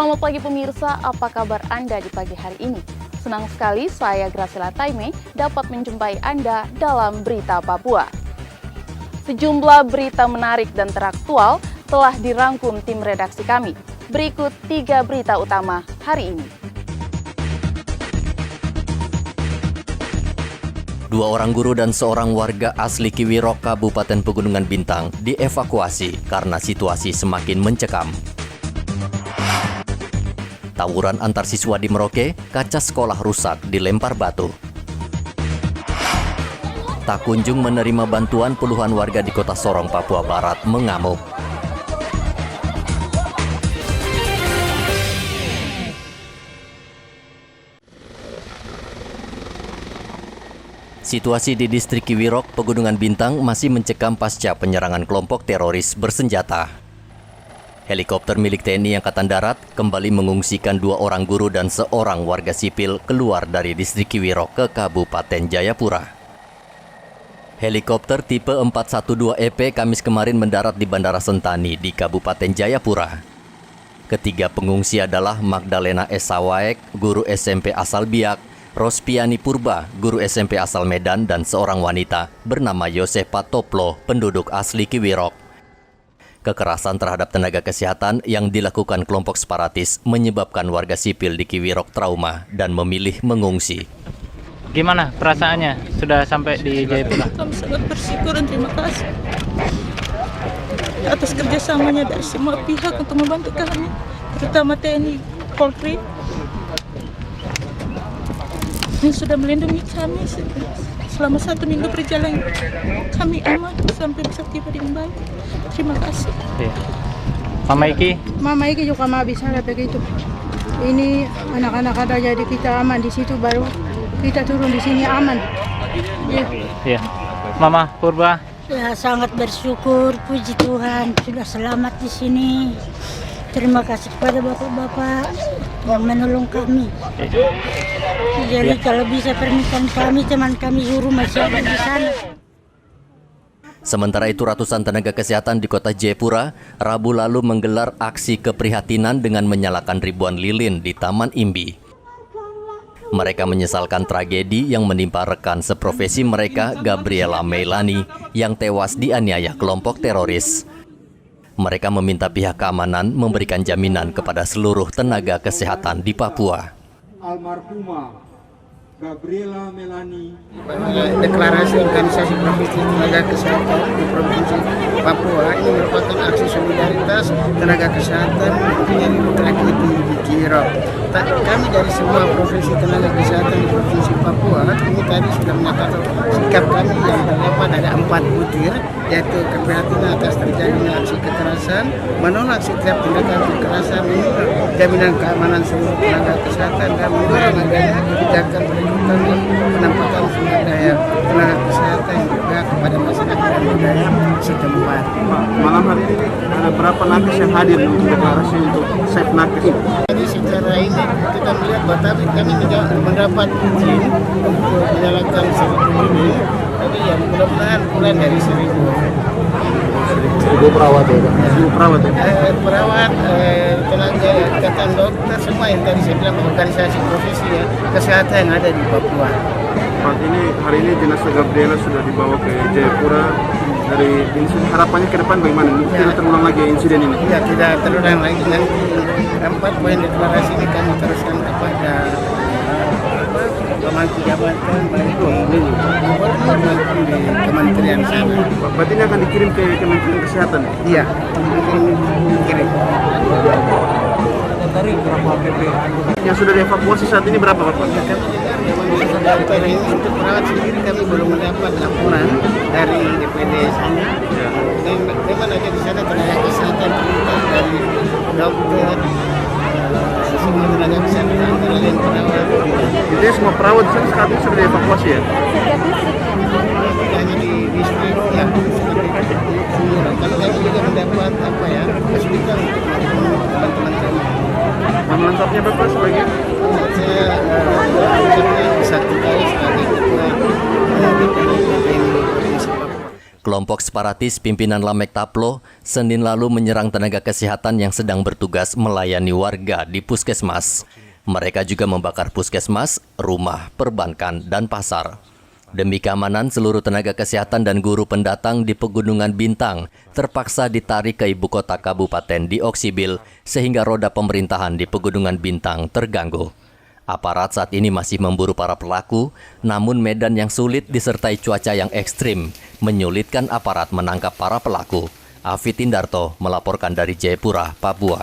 Selamat pagi pemirsa, apa kabar Anda di pagi hari ini? Senang sekali saya Graciela Taime dapat menjumpai Anda dalam Berita Papua. Sejumlah berita menarik dan teraktual telah dirangkum tim redaksi kami. Berikut 3 berita utama hari ini. 2 orang guru dan seorang warga asli Kiwirok, Kabupaten Pegunungan Bintang dievakuasi karena situasi semakin mencekam. Tawuran antar siswa di Merauke, kaca sekolah rusak dilempar batu. Tak kunjung menerima bantuan, puluhan warga di Kota Sorong, Papua Barat mengamuk. Situasi di distrik Kiwirok, Pegunungan Bintang masih mencekam pasca penyerangan kelompok teroris bersenjata. Helikopter milik TNI Angkatan Darat kembali mengungsikan 2 orang guru dan seorang warga sipil keluar dari distrik Kiwirok ke Kabupaten Jayapura. Helikopter tipe 412EP Kamis kemarin mendarat di Bandara Sentani di Kabupaten Jayapura. Ketiga pengungsi adalah Magdalena S. Sawaek, guru SMP asal Biak, Rospiani Purba, guru SMP asal Medan, dan seorang wanita bernama Yosefa Toplo, penduduk asli Kiwirok. Kekerasan terhadap tenaga kesehatan yang dilakukan kelompok separatis menyebabkan warga sipil di Kiwirok trauma dan memilih mengungsi. Gimana perasaannya sudah sampai di Jayapura? Kami sangat bersyukur dan terima kasih atas kerjasamanya dari semua pihak untuk membantu kami, terutama TNI Polri yang sudah melindungi kami selama 1 minggu perjalanan. Kami aman sampai bisa tiba dengan baik. Terima kasih. Mama Iki juga mah bisa begitu. Ini anak-anak ada jadi kita aman di situ, baru kita turun di sini aman. Iya. Mama Purba. Ya, sangat bersyukur, puji Tuhan sudah selamat di sini. Terima kasih kepada bapak-bapak yang menolong kami. Jadi kalau bisa permintaan kami, teman kami suruh masih ada di sana. Sementara itu, ratusan tenaga kesehatan di Kota Jayapura Rabu lalu menggelar aksi keprihatinan dengan menyalakan ribuan lilin di Taman Imbi. Mereka menyesalkan tragedi yang menimpa rekan seprofesi mereka, Gabriela Meilani, yang tewas dianiaya kelompok teroris. Mereka meminta pihak keamanan memberikan jaminan kepada seluruh tenaga kesehatan di Papua. Almarhumah Gabriela Meilani. Deklarasi organisasi profesi tenaga kesehatan di Provinsi Papua ini merupakan aksi solidaritas tenaga kesehatan yang tragedi di Kiwirok. Kami dari semua profesi tenaga kesehatan di Provinsi Papua ini tadi sudah menyatakan sikap kami yang terdapat ada 4 butir, yaitu keprihatinan atas terjadinya aksi kekerasan, menolak setiap tindakan kekerasan, jaminan keamanan seluruh tenaga kesehatan, dan mendorong adanya kebijakan berikutnya penampatan sumber daya tenaga kesehatan juga kepada masyarakat dan budaya setempat. Malam hari ini ada berapa nakes yang hadir untuk deklarasi untuk Save Nakes? Jadi secara ini kita melihat bahwa kami tidak mendapat izin untuk menyalakan 1000 ini, tapi ya mudah-mudahan bulan dari 1000. 1000 perawat ya? 1000 perawat ya? Perawat, tenaga ikatan dokter, semua yang tadi saya bilang organisasi profesi ya, kesehatan yang ada di Papua. Pak, hari ini jenazah Gabriela sudah dibawa ke Jayapura. Dari harapannya ke depan bagaimana? Tidak terulang lagi insiden ini? Ya, tidak terulang lagi. Nanti 4 poin deklarasi ini kami teruskan kepada pemangku jabatan baik di gubernur maupun di kementerian sana. Berarti ini akan dikirim ke Kementerian Kesehatan? Iya, dikirim. Yang sudah dievakuasi saat ini berapa Bapak? Untuk perawat sendiri kami belum mendapat laporan dari DPD sana. Dan memang ada di sana tenaga kesehatan dari dokter, semua tenaga kesehatan, dan perawat. Jadi semua perawat di sana saat ini sudah dievakuasi ya? Hanya di distrik yang kalau kami juga mendapat kesulitan untuk teman-teman kami. Nama lengkapnya Bapak sebagai? Saya satu kali sebagai ketua DPD Provinsi Papua. Kelompok separatis pimpinan Lamek Taplo Senin lalu menyerang tenaga kesehatan yang sedang bertugas melayani warga di puskesmas. Mereka juga membakar puskesmas, rumah, perbankan, dan pasar. Demi keamanan, seluruh tenaga kesehatan dan guru pendatang di Pegunungan Bintang terpaksa ditarik ke ibu kota kabupaten di Oksibil sehingga roda pemerintahan di Pegunungan Bintang terganggu. Aparat saat ini masih memburu para pelaku, namun medan yang sulit disertai cuaca yang ekstrim menyulitkan aparat menangkap para pelaku. Afi Tindarto melaporkan dari Jayapura, Papua.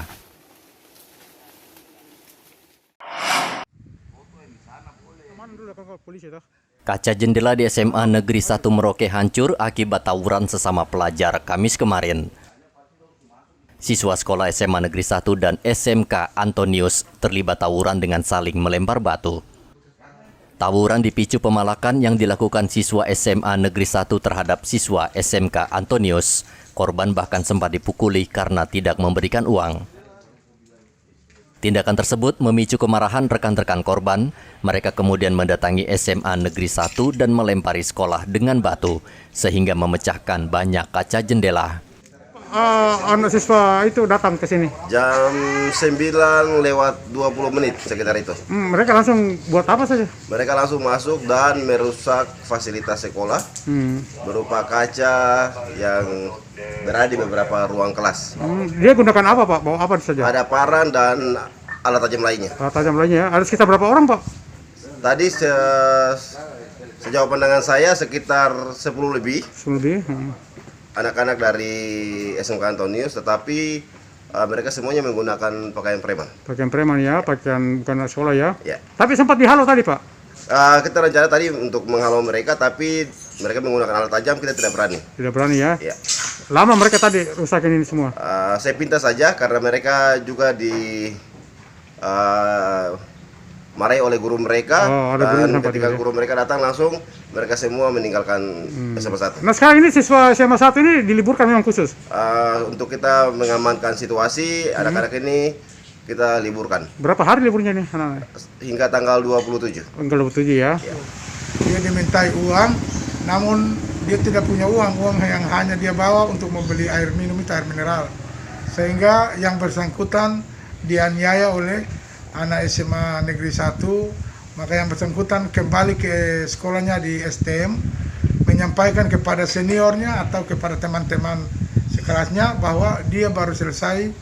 Kaca jendela di SMA Negeri 1 Merauke hancur akibat tawuran sesama pelajar Kamis kemarin. Siswa sekolah SMA Negeri 1 dan SMK Antonius terlibat tawuran dengan saling melempar batu. Tawuran dipicu pemalakan yang dilakukan siswa SMA Negeri 1 terhadap siswa SMK Antonius. Korban bahkan sempat dipukuli karena tidak memberikan uang. Tindakan tersebut memicu kemarahan rekan-rekan korban. Mereka kemudian mendatangi SMA Negeri 1 dan melempari sekolah dengan batu, sehingga memecahkan banyak kaca jendela. Anak siswa itu datang ke sini? Jam 9:20 sekitar itu. Mereka langsung buat apa saja? Mereka langsung masuk dan merusak fasilitas sekolah berupa kaca yang berada di beberapa ruang kelas. Dia gunakan apa, Pak? Bawa apa saja? Ada parang dan alat tajam lainnya. Alat tajam lainnya. Ada sekitar berapa orang, Pak? Tadi sejauh pandangan saya sekitar 10 lebih. 10 lebih. Anak-anak dari SMK Antonius, tetapi mereka semuanya menggunakan pakaian preman. Pakaian preman ya, pakaian bukan sekolah ya. Ya. Tapi sempat dihalau tadi, Pak? Kita rencana tadi untuk menghalau mereka, tapi mereka menggunakan alat tajam, kita tidak berani. Tidak berani ya? Ya. Lama mereka tadi rusakin ini semua? Saya pinta saja karena mereka juga marahi oleh guru mereka, dan ketika guru mereka datang langsung mereka semua meninggalkan SMA 1. Nah sekarang ini siswa SMA 1 ini diliburkan memang khusus? Untuk kita mengamankan situasi, anak-anak ini kita liburkan. Berapa hari liburnya nih anak-anak? Hingga tanggal 27. Tanggal 27 ya? Dia dimintai uang, namun dia tidak punya uang yang hanya dia bawa untuk membeli air minum itu air mineral. Sehingga yang bersangkutan dianiaya oleh anak SMA Negeri 1, maka yang bersangkutan kembali ke sekolahnya di STM, menyampaikan kepada seniornya atau kepada teman-teman sekelasnya bahwa dia baru selesai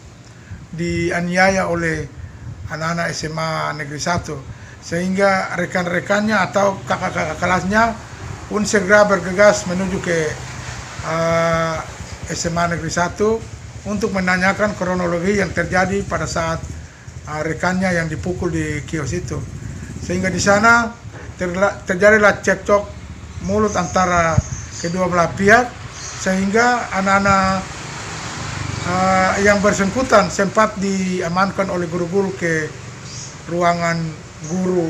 dianiaya oleh anak-anak SMA Negeri 1, sehingga rekan-rekannya atau kakak-kakak kelasnya pun segera bergegas menuju ke SMA Negeri 1 untuk menanyakan kronologi yang terjadi pada saat rekannya yang dipukul di kios itu. Sehingga di sana terjadilah cekcok mulut antara kedua belah pihak, sehingga anak-anak yang bersangkutan sempat diamankan oleh guru-guru ke ruangan guru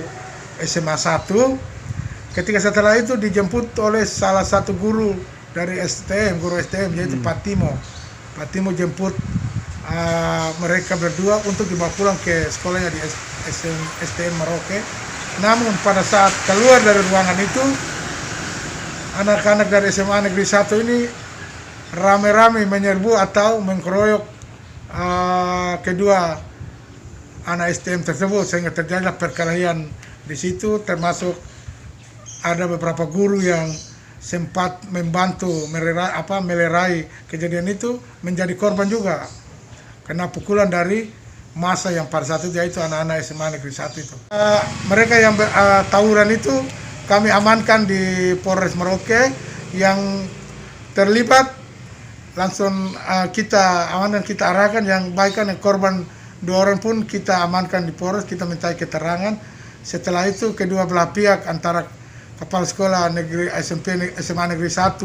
SMA 1. Ketika setelah itu dijemput oleh salah satu guru dari STM, guru STM yaitu Pak Timo. Pak Timo jemput mereka berdua untuk dibawa pulang ke sekolahnya di STM Merauke. Namun pada saat keluar dari ruangan itu, anak-anak dari SMA Negeri 1 ini rame-rame menyerbu atau mengkeroyok kedua anak STM tersebut, sehingga terjadilah perkelahian di situ, termasuk ada beberapa guru yang sempat membantu melerai kejadian itu menjadi korban juga kena pukulan dari masa yang pada saat itu, yaitu anak-anak SMA Negeri 1 itu. Mereka yang tawuran itu kami amankan di Polres Merauke. Yang terlibat langsung kita amankan, kita arahkan. Yang baikkan yang korban 2 orang pun kita amankan di Polres, kita mintai keterangan. Setelah itu kedua belah pihak antara kepala sekolah negeri SMA Negeri 1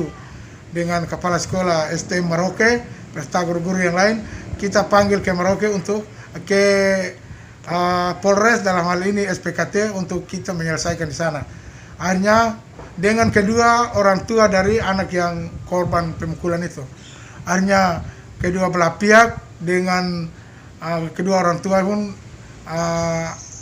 dengan kepala sekolah STM Merauke beserta guru-guru yang lain, kita panggil ke Merauke untuk ke Polres, dalam hal ini SPKT, untuk kita menyelesaikan di sana. Akhirnya dengan kedua orang tua dari anak yang korban pemukulan itu, akhirnya kedua belah pihak dengan kedua orang tua pun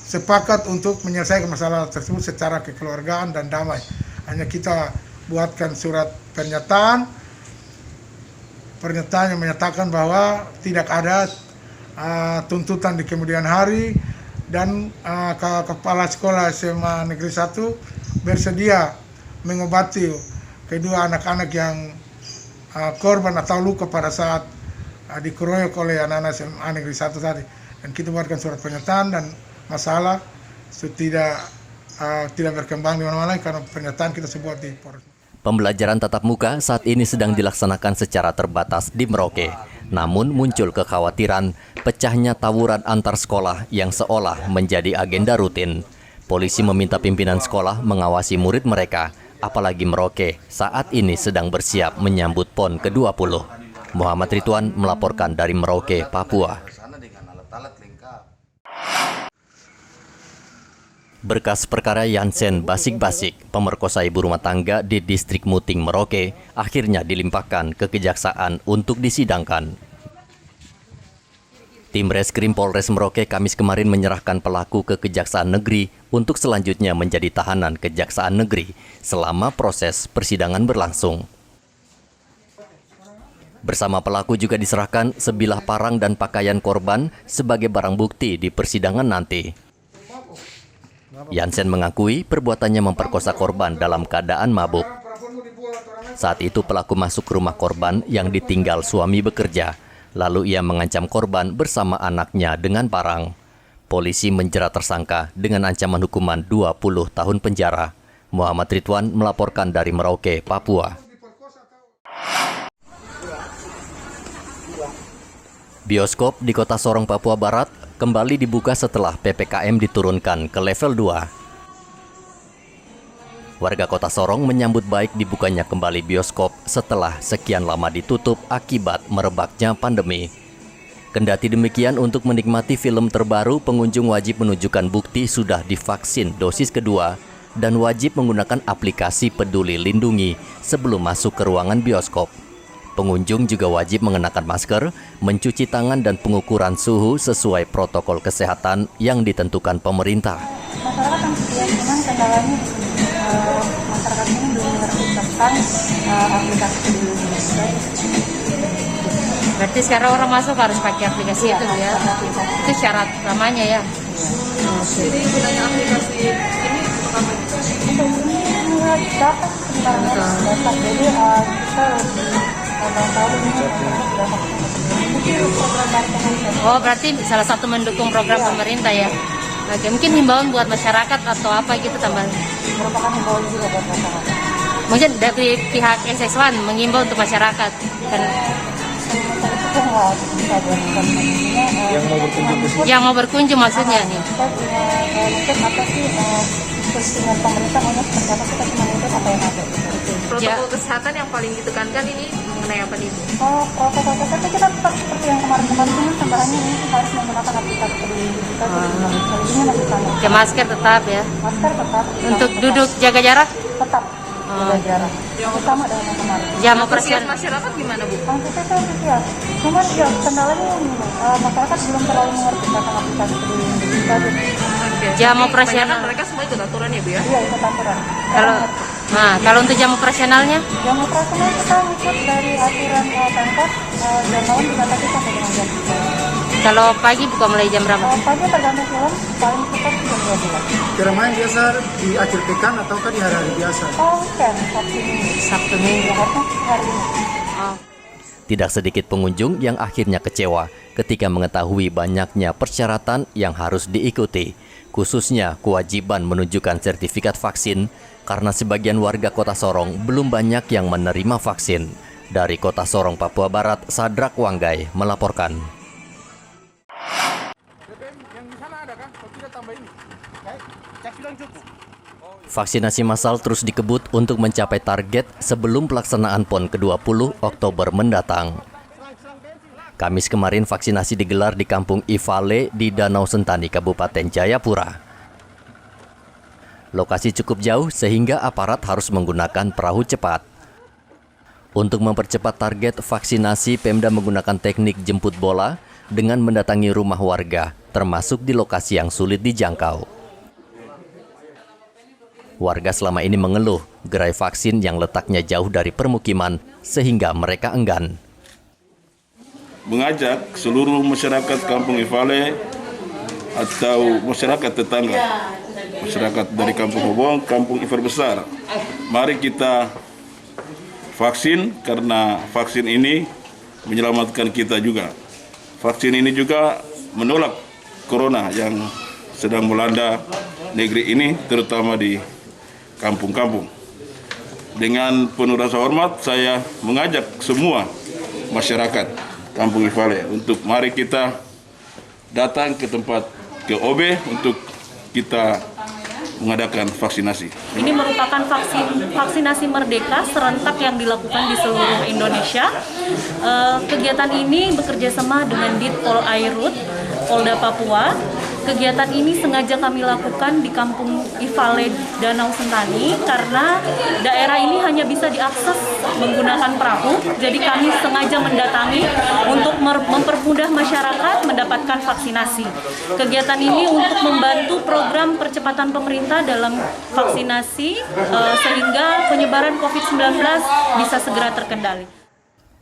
sepakat untuk menyelesaikan masalah tersebut secara kekeluargaan dan damai. Hanya kita buatkan surat pernyataan pernyataan yang menyatakan bahwa tidak ada tuntutan di kemudian hari dan Kepala Sekolah SMA Negeri 1 bersedia mengobati kedua anak-anak yang korban atau luka pada saat dikeroyok oleh anak-anak SMA Negeri 1 tadi. Dan kita buatkan surat pernyataan dan masalah tidak berkembang di mana-mana karena pernyataan kita sebuah di Polres. Pembelajaran tatap muka saat ini sedang dilaksanakan secara terbatas di Merauke. Namun muncul kekhawatiran pecahnya tawuran antar sekolah yang seolah menjadi agenda rutin. Polisi meminta pimpinan sekolah mengawasi murid mereka, apalagi Merauke saat ini sedang bersiap menyambut PON ke-20. Muhammad Ridwan melaporkan dari Merauke, Papua. Berkas perkara Yansen Basik-Basik, pemerkosa ibu rumah tangga di distrik Muting, Merauke, akhirnya dilimpahkan ke kejaksaan untuk disidangkan. Tim Reskrim Polres Merauke Kamis kemarin menyerahkan pelaku ke Kejaksaan Negeri untuk selanjutnya menjadi tahanan Kejaksaan Negeri selama proses persidangan berlangsung. Bersama pelaku juga diserahkan sebilah parang dan pakaian korban sebagai barang bukti di persidangan nanti. Yansen mengakui perbuatannya memperkosa korban dalam keadaan mabuk. Saat itu pelaku masuk ke rumah korban yang ditinggal suami bekerja. Lalu ia mengancam korban bersama anaknya dengan parang. Polisi menjerat tersangka dengan ancaman hukuman 20 tahun penjara. Muhammad Ridwan melaporkan dari Merauke, Papua. Bioskop di Kota Sorong, Papua Barat kembali dibuka setelah PPKM diturunkan ke level 2. Warga Kota Sorong menyambut baik dibukanya kembali bioskop setelah sekian lama ditutup akibat merebaknya pandemi. Kendati demikian, untuk menikmati film terbaru, pengunjung wajib menunjukkan bukti sudah divaksin dosis kedua dan wajib menggunakan aplikasi Peduli Lindungi sebelum masuk ke ruangan bioskop. Pengunjung juga wajib mengenakan masker, mencuci tangan dan pengukuran suhu sesuai protokol kesehatan yang ditentukan pemerintah. Masyarakat yang cuman kendalanya masyarakat ini belum mengerti tentang aplikasi Peduli Lindungi. Berarti sekarang orang masuk harus pakai aplikasi itu ya? Itu syarat utamanya ya? Jadi gunanya aplikasi ini untuk apa? Untuk data sebenarnya data. Jadi kita Oh, berarti salah satu mendukung program pemerintah ya? Oke, mungkin himbauan buat masyarakat atau apa gitu tambahan? merupakan himbauan juga buat masyarakat. Mungkin dari pihak SS1 mengimbau untuk masyarakat dan yang mau berkunjung maksudnya nih. Kita mungkin apa sih postingan pemerintah hanya seperti apa, kita cuma mungkin apa yang ada. Protokol kesehatan yang paling ditekankan ini mengenai apa nih? Protokol kesehatan kita tetap seperti yang kemarin-kemarin, cuma tambahannya ini harus menggunakan aplikasi Peduli Lindungi kita. Selebihnya masih sama. Ya, masker tetap ya. Masker tetap. Untuk duduk jaga jarak? Tetap. Jaga jarak. Yang sama dengan yang kemarin. Jam operasional Masyarakat gimana, Bu? Antusias. Cuman ya kendalanya ini masyarakat belum terlalu mengerti tentang aplikasi Peduli Lindungi kita. jam operasional. Mereka semua ikut aturan ya, Bu ya? Iya, ikut aturan. Kalau untuk jam operasionalnya? Jam operasional kita ikut dari aturan Pemkot, jam malam dibatasi sampai dengan jam 3. Kalau pagi buka mulai jam berapa? Pagi tergantung film, paling cepat jam 12. Keramaian biasa di akhir pekan ataukah di hari-hari biasa? Weekend, Sabtu Minggu. Harusnya hari ini. Tidak sedikit pengunjung yang akhirnya kecewa ketika mengetahui banyaknya persyaratan yang harus diikuti, khususnya kewajiban menunjukkan sertifikat vaksin, karena sebagian warga Kota Sorong belum banyak yang menerima vaksin. Dari Kota Sorong, Papua Barat, Sadrak Wanggai melaporkan. Vaksinasi massal terus dikebut untuk mencapai target sebelum pelaksanaan PON ke-20 Oktober mendatang. Kamis kemarin vaksinasi digelar di Kampung Ivale di Danau Sentani, Kabupaten Jayapura. Lokasi cukup jauh sehingga aparat harus menggunakan perahu cepat. Untuk mempercepat target vaksinasi, Pemda menggunakan teknik jemput bola dengan mendatangi rumah warga, termasuk di lokasi yang sulit dijangkau. Warga selama ini mengeluh gerai vaksin yang letaknya jauh dari permukiman sehingga mereka enggan. mengajak seluruh masyarakat Kampung Ifale atau masyarakat tetangga, masyarakat dari Kampung Hobong, Kampung Ifale Besar, mari kita vaksin karena vaksin ini menyelamatkan kita juga. Vaksin ini juga menolak corona yang sedang melanda negeri ini, terutama di kampung-kampung. Dengan penuh rasa hormat, saya mengajak semua masyarakat Kampung Ifale untuk mari kita datang ke tempat ke OB untuk kita mengadakan vaksinasi. Ini merupakan vaksinasi merdeka serentak yang dilakukan di seluruh Indonesia. Kegiatan ini bekerja sama dengan Ditpol Airut, Polda Papua. Kegiatan ini sengaja kami lakukan di Kampung Ifale Danau Sentani karena daerah ini hanya bisa diakses menggunakan perahu. Jadi kami sengaja mendatangi untuk mempermudah masyarakat mendapatkan vaksinasi. Kegiatan ini untuk membantu program percepatan pemerintah dalam vaksinasi sehingga penyebaran COVID-19 bisa segera terkendali.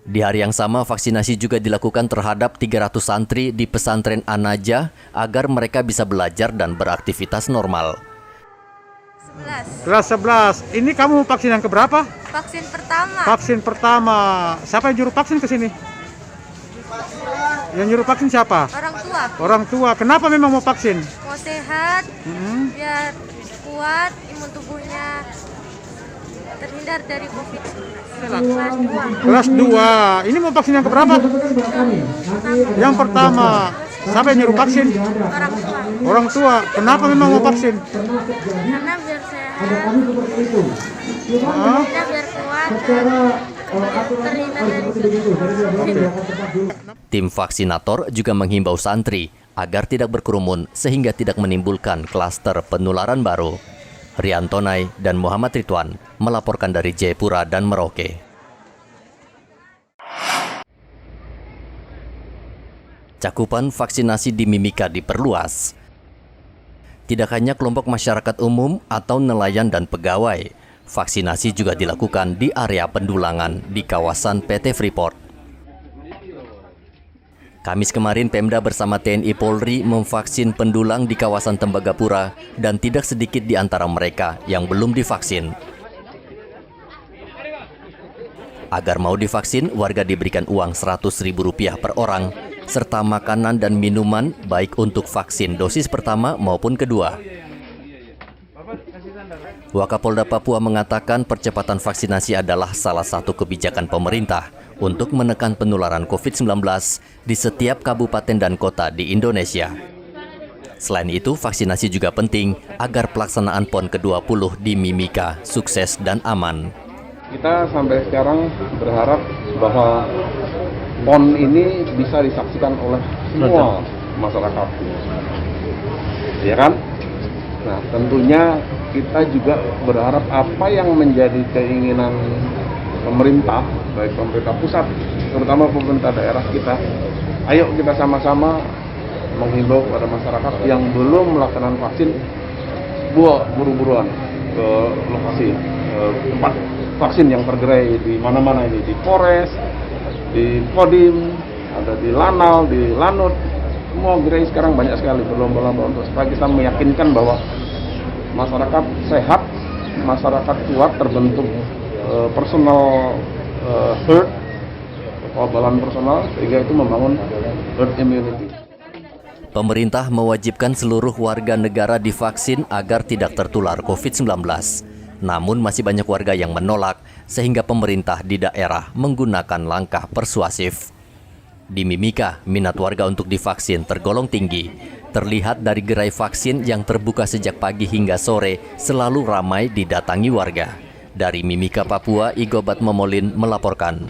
Di hari yang sama, vaksinasi juga dilakukan terhadap 300 santri di pesantren An-Najah agar mereka bisa belajar dan beraktivitas normal. Kelas 11. Ini kamu vaksin yang keberapa? Vaksin pertama. Vaksin pertama. Siapa yang nyuruh vaksin ke sini? Yang nyuruh vaksin siapa? Orang tua. Orang tua. Kenapa memang mau vaksin? Mau sehat, biar kuat imun tubuhnya, terhindar dari COVID-19. Kelas 2. Ini mau vaksin yang keberapa? Yang pertama. Siapa yang nyuruh vaksin? Orang tua. Orang tua. Kenapa memang mau vaksin? Karena biar sehat, kita biar kuat, terhindar dari Tim vaksinator juga menghimbau santri agar tidak berkerumun sehingga tidak menimbulkan klaster penularan baru. Riantonai dan Muhammad Ridwan melaporkan dari Jayapura dan Merauke. Cakupan vaksinasi di Mimika diperluas. Tidak hanya kelompok masyarakat umum atau nelayan dan pegawai, vaksinasi juga dilakukan di area pendulangan di kawasan PT Freeport. Kamis kemarin, Pemda bersama TNI Polri memvaksin pendulang di kawasan Tembagapura dan tidak sedikit di antara mereka yang belum divaksin. Agar mau divaksin, warga diberikan uang Rp100.000 per orang, serta makanan dan minuman baik untuk vaksin dosis pertama maupun kedua. Wakapolda Papua mengatakan percepatan vaksinasi adalah salah satu kebijakan pemerintah untuk menekan penularan COVID-19 di setiap kabupaten dan kota di Indonesia. Selain itu, vaksinasi juga penting agar pelaksanaan PON ke-20 di Mimika sukses dan aman. Kita sampai sekarang berharap bahwa PON ini bisa disaksikan oleh semua masyarakat. Ya kan? Nah, tentunya kita juga berharap apa yang menjadi keinginan pemerintah, baik pemerintah pusat, terutama pemerintah daerah kita, ayo kita sama-sama menghimbau kepada masyarakat yang belum melaksanakan vaksin, buru-buruan ke lokasi tempat vaksin yang tergerai di mana-mana ini, di Polres, di Kodim, ada di Lanal, di Lanut, semua gerai sekarang banyak sekali berlomba-lomba untuk supaya kita meyakinkan bahwa masyarakat sehat, masyarakat kuat, terbentuk personal herd, kekebalan personal, sehingga itu membangun herd immunity. Pemerintah mewajibkan seluruh warga negara divaksin agar tidak tertular COVID-19. Namun masih banyak warga yang menolak, sehingga pemerintah di daerah menggunakan langkah persuasif. Di Mimika, minat warga untuk divaksin tergolong tinggi. Terlihat dari gerai vaksin yang terbuka sejak pagi hingga sore selalu ramai didatangi warga. Dari Mimika, Papua, Igobat Momolin melaporkan.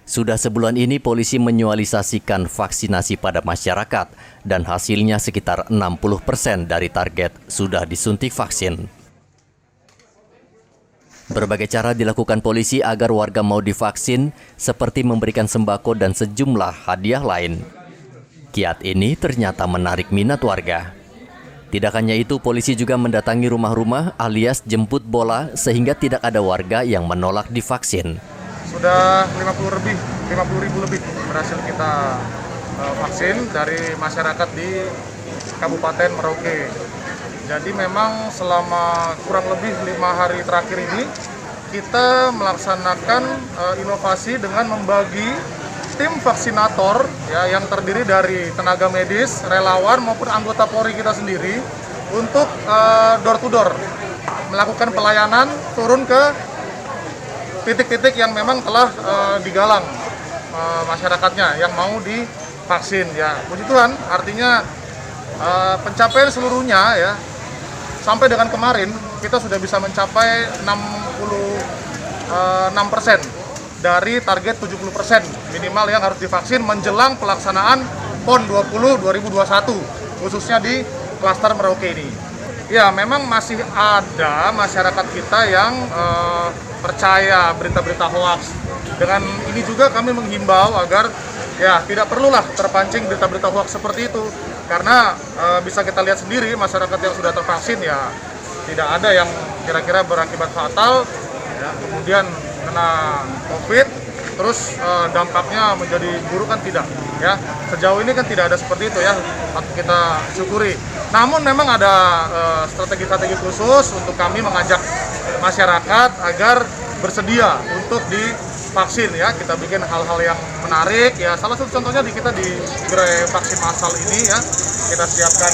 Sudah sebulan ini polisi menyualisasikan vaksinasi pada masyarakat dan hasilnya sekitar 60% dari target sudah disuntik vaksin. Berbagai cara dilakukan polisi agar warga mau divaksin, seperti memberikan sembako dan sejumlah hadiah lain. Kiat ini ternyata menarik minat warga. Tidak hanya itu, polisi juga mendatangi rumah-rumah alias jemput bola sehingga tidak ada warga yang menolak divaksin. Sudah 50 ribu lebih berhasil kita vaksin dari masyarakat di Kabupaten Merauke. Jadi memang selama kurang lebih 5 hari terakhir ini kita melaksanakan inovasi dengan membagi tim vaksinator ya, yang terdiri dari tenaga medis, relawan maupun anggota Polri kita sendiri untuk door to door melakukan pelayanan turun ke titik-titik yang memang telah digalang masyarakatnya yang mau divaksin ya. Puji Tuhan, artinya pencapaian seluruhnya ya sampai dengan kemarin kita sudah bisa mencapai 66% dari target 70% minimal yang harus divaksin menjelang pelaksanaan PON 20 2021 khususnya di klaster Merauke ini. Ya, memang masih ada masyarakat kita yang percaya berita-berita hoaks. Dengan ini juga kami menghimbau agar ya tidak perlulah terpancing berita-berita hoaks seperti itu. Karena bisa kita lihat sendiri masyarakat yang sudah tervaksin ya tidak ada yang kira-kira berakibat fatal ya, kemudian kena COVID terus dampaknya menjadi buruk kan tidak ya. Sejauh ini kan tidak ada seperti itu ya, patut kita syukuri. Namun memang ada strategi-strategi khusus untuk kami mengajak masyarakat agar bersedia untuk divaksin ya. Kita bikin hal-hal yang menarik ya. Salah satu contohnya kita di gerai vaksin massal ini ya. Kita siapkan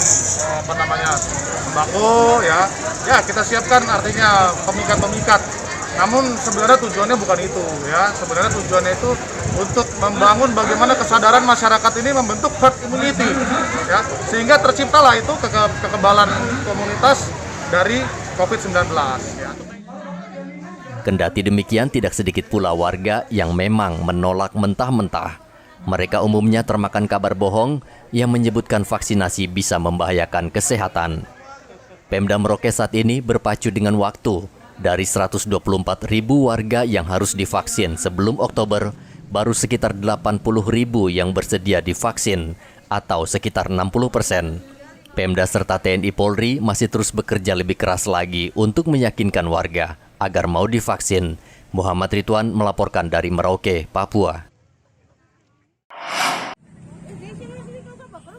sembako ya. Ya, kita siapkan artinya pemikat-pemikat. Namun sebenarnya tujuannya bukan itu ya. Sebenarnya tujuannya itu untuk membangun bagaimana kesadaran masyarakat ini membentuk herd immunity ya, sehingga terciptalah itu kekebalan komunitas dari COVID-19 ya. Kendati demikian, tidak sedikit pula warga yang memang menolak mentah-mentah. Mereka umumnya termakan kabar bohong yang menyebutkan vaksinasi bisa membahayakan kesehatan. Pemda Merauke saat ini berpacu dengan waktu. Dari 124.000 warga yang harus divaksin sebelum Oktober, baru sekitar 80.000 yang bersedia divaksin, atau sekitar 60%. Pemda serta TNI Polri masih terus bekerja lebih keras lagi untuk meyakinkan warga agar mau divaksin. Muhammad Ridwan melaporkan dari Merauke, Papua.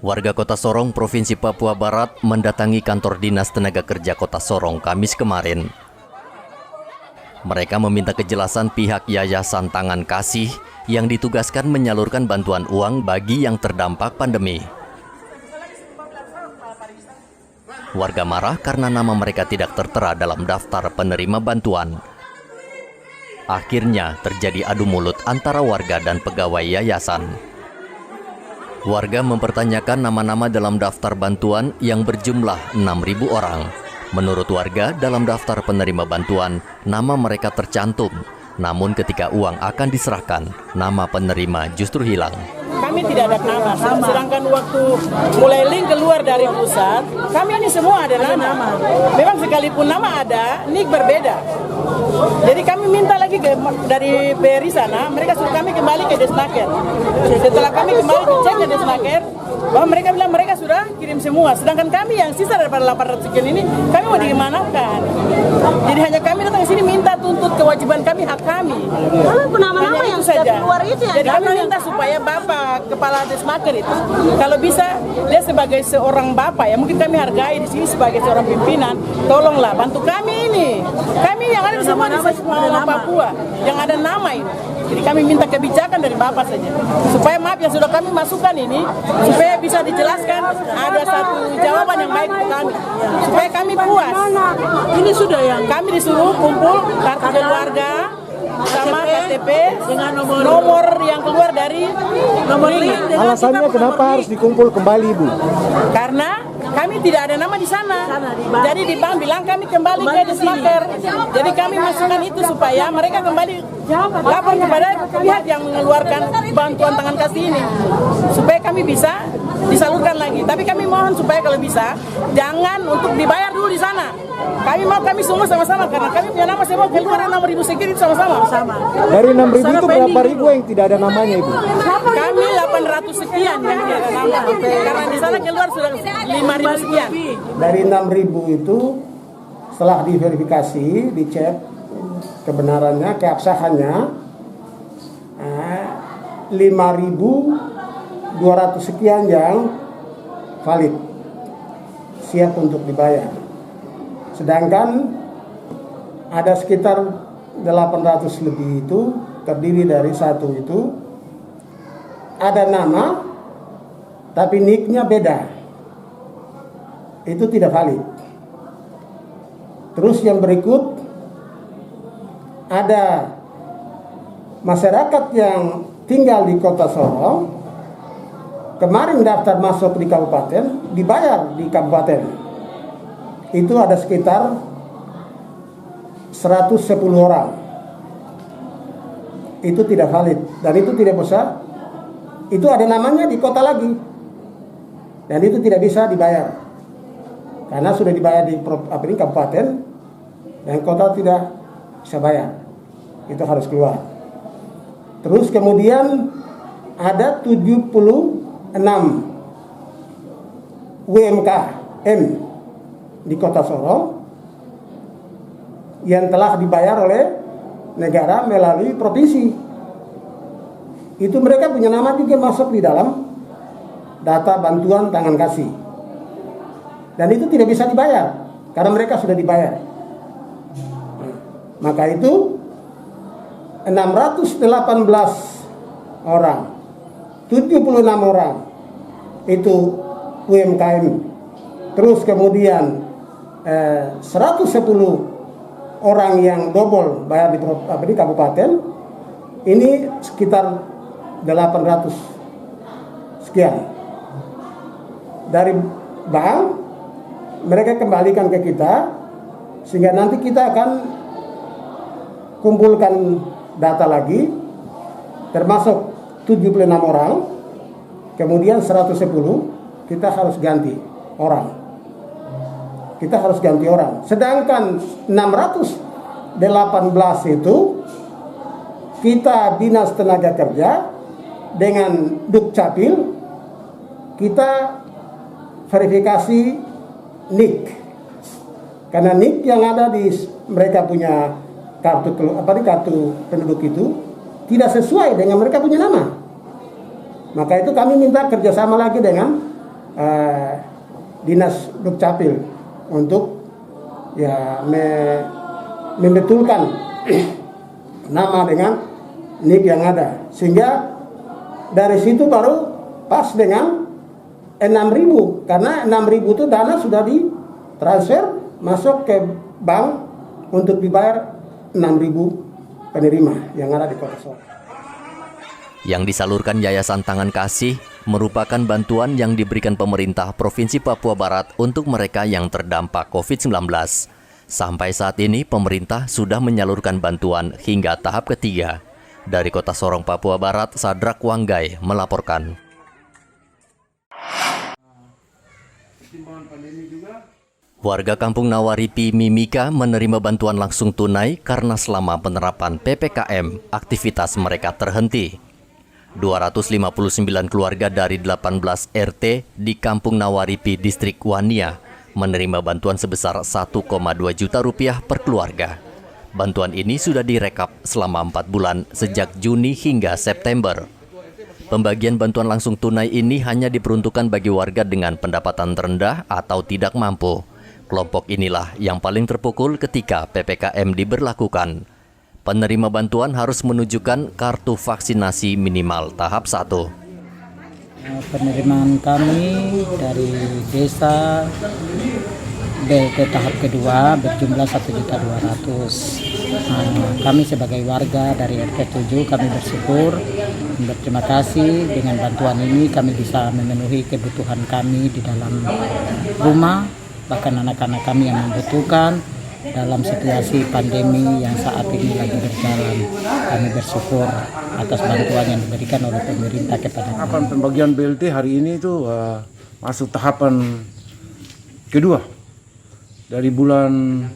Warga Kota Sorong, Provinsi Papua Barat mendatangi kantor Dinas Tenaga Kerja Kota Sorong Kamis kemarin. Mereka meminta kejelasan pihak Yayasan Tangan Kasih yang ditugaskan menyalurkan bantuan uang bagi yang terdampak pandemi. Warga marah karena nama mereka tidak tertera dalam daftar penerima bantuan. Akhirnya terjadi adu mulut antara warga dan pegawai yayasan. Warga mempertanyakan nama-nama dalam daftar bantuan yang berjumlah 6.000 orang. Menurut warga, dalam daftar penerima bantuan, nama mereka tercantum. Namun ketika uang akan diserahkan, nama penerima justru hilang. Kami tidak ada nama, sedangkan waktu mulai link keluar dari pusat, kami ini semua ada nama. Memang sekalipun nama ada, nik berbeda. Jadi kami minta lagi dari BRI sana, mereka suruh kami kembali ke Desnaker. Setelah kami kembali cek ke Desnaker, bahwa mereka bilang mereka sudah kirim semua. Sedangkan kami yang sisa daripada 800 sekian ini, kami mau digimanakan. Jadi hanya kami datang ke sini minta tuntut kewajiban kami, hak kami. Kalau nama-nama yang sudah keluar itu ya. Jadi kami minta supaya Bapak Kepala Desnaker itu, kalau bisa dia sebagai seorang Bapak ya, mungkin kami hargai di sini sebagai seorang pimpinan, tolonglah bantu kami ini. Kami yang ada semua di Papua, yang ada nama ini. Jadi kami minta kebijakan dari Bapak saja. Supaya maaf yang sudah kami masukkan ini, supaya bisa dijelaskan ada satu jawaban yang baik untuk kami. Supaya kami puas. Ini sudah yang kami disuruh kumpul kartu keluarga sama KTP dengan nomor yang keluar dari nomor link. Alasannya kenapa harus dikumpul kembali, Bu? Karena kami tidak ada nama di sana. Jadi di bank bilang kami kembali ke Desnaker. Jadi kami masukkan itu supaya mereka kembali lapor kepada pihak yang mengeluarkan bantuan tangan kasih ini. Supaya kami bisa disalurkan lagi. Tapi kami mohon supaya kalau bisa jangan untuk dibayar dulu di sana. Kami mau kami semua sama-sama karena kami punya nama semua keluar 6.000 sekian sama-sama. Dari 6.000 itu berapa ribu yang tidak ada namanya, Ibu? Kami 800 sekian yang tidak ada nama. Karena di sana keluar sudah 5.000 sekian. Dari 6.000 itu setelah diverifikasi, dicek kebenarannya, keabsahannya, 5.200 sekian yang valid, siap untuk dibayar. Sedangkan ada sekitar 800 lebih itu terdiri dari satu itu ada nama tapi nicknya beda, itu tidak valid. Terus yang berikut ada masyarakat yang tinggal di Kota Sorong, kemarin daftar masuk di kabupaten, dibayar di kabupaten. Itu ada sekitar 110 orang. Itu tidak valid dan itu tidak bisa. Itu ada namanya di kota lagi. Dan itu tidak bisa dibayar. Karena sudah dibayar di kabupaten dan kota tidak bisa bayar. Itu harus keluar. Terus kemudian ada 76 UMKM di Kota Sorong yang telah dibayar oleh negara melalui provinsi. Itu mereka punya nama juga masuk di dalam data bantuan tangan kasih. Dan itu tidak bisa dibayar karena mereka sudah dibayar. Maka itu 618 orang, 76 orang itu UMKM. Terus kemudian 110 orang yang double bayar di kabupaten, ini sekitar 800 sekian. Dari bank mereka kembalikan ke kita, sehingga nanti kita akan kumpulkan data lagi, termasuk 76 orang, kemudian 110 kita harus ganti orang. Kita harus ganti orang. Sedangkan 618 itu kita Dinas Tenaga Kerja dengan Dukcapil kita verifikasi NIK. Karena NIK yang ada di mereka punya kartu penduduk itu tidak sesuai dengan mereka punya nama. Maka itu kami minta kerjasama lagi dengan Dinas Dukcapil untuk ya membetulkan nama dengan NIK yang ada, sehingga dari situ baru pas dengan 6.000, karena 6.000 itu dana sudah ditransfer masuk ke bank untuk dibayar 6.000 penerima yang ada di Kota Sorong. Yang disalurkan Yayasan Tangan Kasih merupakan bantuan yang diberikan pemerintah Provinsi Papua Barat untuk mereka yang terdampak COVID-19. Sampai saat ini pemerintah sudah menyalurkan bantuan hingga tahap ketiga. Dari Kota Sorong, Papua Barat, Sadrak Wanggai melaporkan. Warga Kampung Nawaripi Mimika menerima bantuan langsung tunai karena selama penerapan PPKM, aktivitas mereka terhenti. 259 keluarga dari 18 RT di Kampung Nawaripi, Distrik Wania, menerima bantuan sebesar 1,2 juta rupiah per keluarga. Bantuan ini sudah direkap selama 4 bulan sejak Juni hingga September. Pembagian bantuan langsung tunai ini hanya diperuntukkan bagi warga dengan pendapatan rendah atau tidak mampu. Kelompok inilah yang paling terpukul ketika PPKM diberlakukan. Penerima bantuan harus menunjukkan kartu vaksinasi minimal tahap 1. Penerimaan kami dari desa BLT tahap kedua berjumlah 1.200.000. Kami sebagai warga dari RT 7 kami bersyukur, berterima kasih dengan bantuan ini kami bisa memenuhi kebutuhan kami di dalam rumah, bahkan anak-anak kami yang membutuhkan dalam situasi pandemi yang saat ini lagi berjalan. Kami bersyukur atas bantuan yang diberikan oleh pemerintah kepada kami. Tahapan pembagian BLT hari ini itu masuk tahapan kedua dari bulan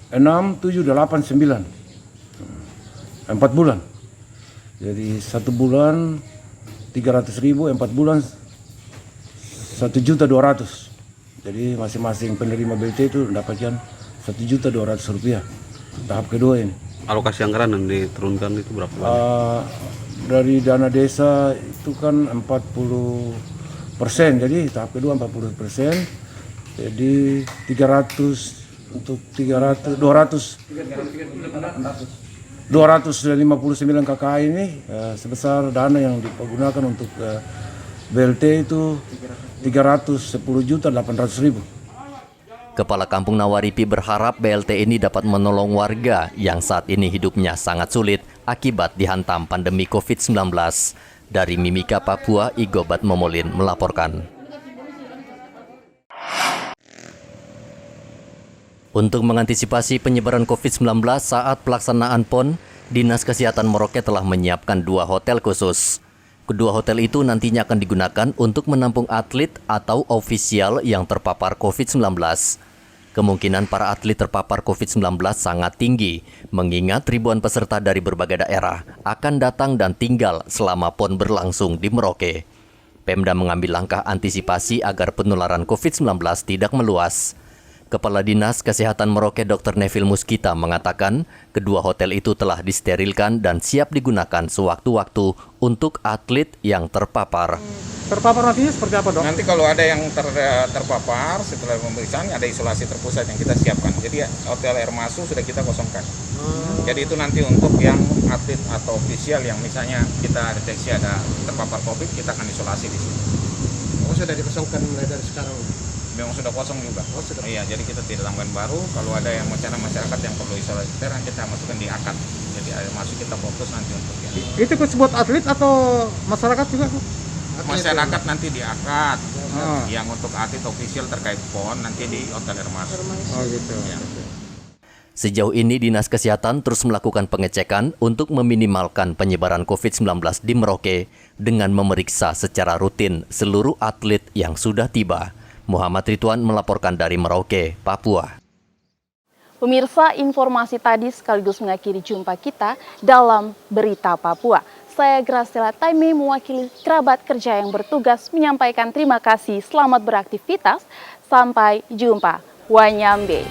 6, 7, 8, 9 4 bulan. Jadi 1 bulan 300.000, 4 bulan 1.200.000. Jadi masing-masing penerima BLT itu mendapatkan Rp1.200.000 tahap kedua ini. Alokasi anggaran yang diturunkan itu berapa banyak? Dari dana desa itu kan 40%, jadi tahap kedua 40%, jadi 259 KKI ini sebesar dana yang digunakan untuk BLT itu 310.800.000. Kepala Kampung Nawaripi berharap BLT ini dapat menolong warga yang saat ini hidupnya sangat sulit akibat dihantam pandemi COVID-19. Dari Mimika, Papua, Igobat Momolin melaporkan. Untuk mengantisipasi penyebaran COVID-19 saat pelaksanaan PON, Dinas Kesehatan Merauke telah menyiapkan 2 hotel khusus. Kedua hotel itu nantinya akan digunakan untuk menampung atlet atau ofisial yang terpapar COVID-19. Kemungkinan para atlet terpapar COVID-19 sangat tinggi, mengingat ribuan peserta dari berbagai daerah akan datang dan tinggal selama PON berlangsung di Merauke. Pemda mengambil langkah antisipasi agar penularan COVID-19 tidak meluas. Kepala Dinas Kesehatan Merauke Dr. Neville Muskita mengatakan kedua hotel itu telah disterilkan dan siap digunakan sewaktu-waktu untuk atlet yang terpapar. Terpapar nantinya seperti apa, Dok? Nanti kalau ada yang terpapar setelah pemeriksaan ada isolasi terpusat yang kita siapkan. Jadi hotel Air Masu sudah kita kosongkan. Jadi itu nanti untuk yang atlet atau ofisial yang misalnya kita deteksi ada terpapar COVID, kita akan isolasi di sini. Oh, sudah dikosongkan mulai dari sekarang? Memang sudah kosong juga. Oh, sudah. Iya, jadi kita tidak tambahkan baru. Kalau ada yang masyarakat yang perlu isolasi terpusat, kita masukkan di akad. Jadi Air Masu kita fokus nanti untuk yang itu buat atlet atau masyarakat juga? Masyarakat nanti di akad. Yang untuk atlet official terkait PON nanti di Hotel Air Masu. Oh gitu. Ya. Sejauh ini Dinas Kesehatan terus melakukan pengecekan untuk meminimalkan penyebaran COVID-19 di Merauke dengan memeriksa secara rutin seluruh atlet yang sudah tiba. Muhammad Ridwan melaporkan dari Merauke, Papua. Pemirsa, informasi tadi sekaligus mengakhiri jumpa kita dalam Berita Papua. Saya Graciela Taime mewakili kerabat kerja yang bertugas menyampaikan terima kasih, selamat beraktivitas, sampai jumpa. Wanyambe.